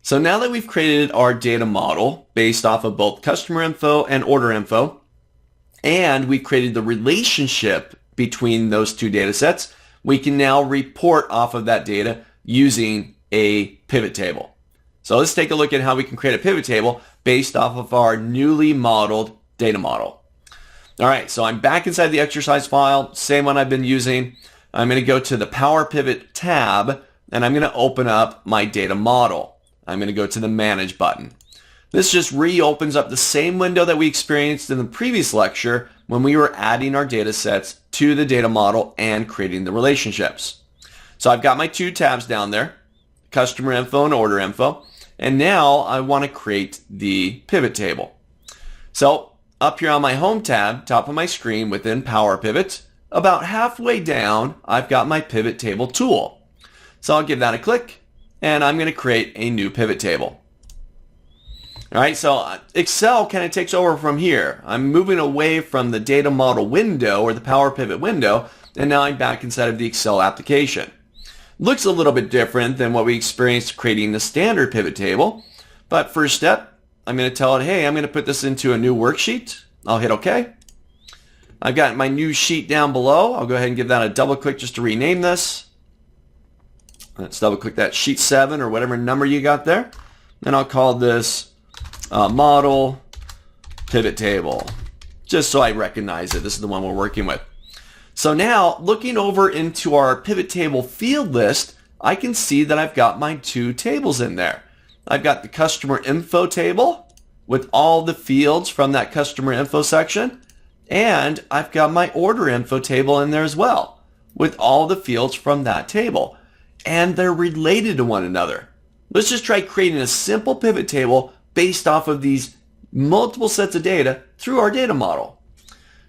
So now that we've created our data model based off of both customer info and order info, and we've created the relationship between those two data sets, we can now report off of that data using a pivot table. So let's take a look at how we can create a pivot table based off of our newly modeled data model. All right, so I'm back inside the exercise file, same one I've been using. I'm going to go to the Power Pivot tab, and I'm going to open up my data model. I'm going to go to the Manage button. This just reopens up the same window that we experienced in the previous lecture when we were adding our data sets to the data model and creating the relationships. So I've got my two tabs down there, customer info and order info, and now I want to create the pivot table. So up here on my Home tab, top of my screen within Power Pivot, about halfway down, I've got my pivot table tool. So I'll give that a click, and I'm going to create a new pivot table. All right, so Excel kind of takes over from here. I'm moving away from the data model window or the Power Pivot window, and now I'm back inside of the Excel application. Looks a little bit different than what we experienced creating the standard pivot table, but first step, I'm going to tell it, hey, I'm going to put this into a new worksheet. I'll hit OK. I've got my new sheet down below. I'll go ahead and give that a double click just to rename this. Let's double click that sheet 7 or whatever number you got there. And I'll call this model pivot table, just so I recognize it. This is the one we're working with. So now looking over into our pivot table field list, I can see that I've got my two tables in there. I've got the customer info table with all the fields from that customer info section. And I've got my order info table in there as well with all the fields from that table. And they're related to one another. Let's just try creating a simple pivot table based off of these multiple sets of data through our data model.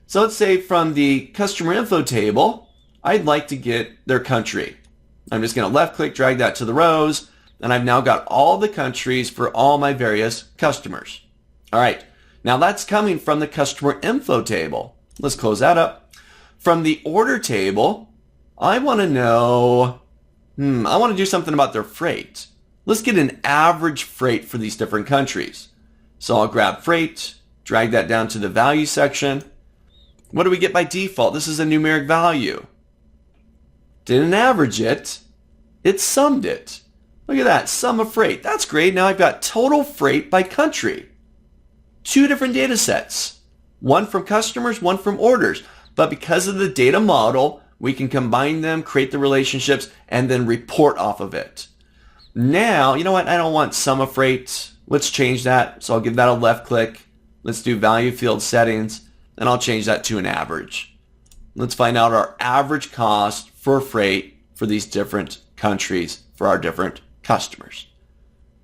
So let's say from the customer info table, I'd like to get their country. I'm just going to left click, drag that to the rows, and I've now got all the countries for all my various customers. All right. Now that's coming from the customer info table. Let's close that up. From the order table, I want to know, I want to do something about their freight. Let's get an average freight for these different countries. So I'll grab freight, drag that down to the value section. What do we get by default? This is a numeric value. Didn't average it, it summed it. Look at that, sum of freight. That's great. Now I've got total freight by country. Two different data sets, one from customers, one from orders. But because of the data model, we can combine them, create the relationships, and then report off of it. Now, you know what? I don't want sum of freight. Let's change that. So I'll give that a left click. Let's do value field settings, and I'll change that to an average. Let's find out our average cost for freight for these different countries for our different customers.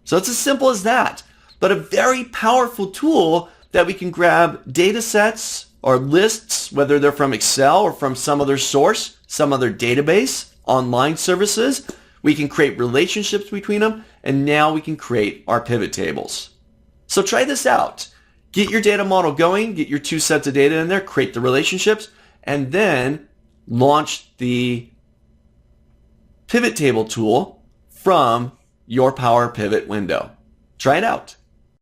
So it's as simple as that. But a very powerful tool that we can grab data sets or lists, whether they're from Excel or from some other source, some other database, online services. We can create relationships between them, and now we can create our pivot tables. So try this out. Get your data model going, get your two sets of data in there, create the relationships, and then launch the pivot table tool from your Power Pivot window. Try it out.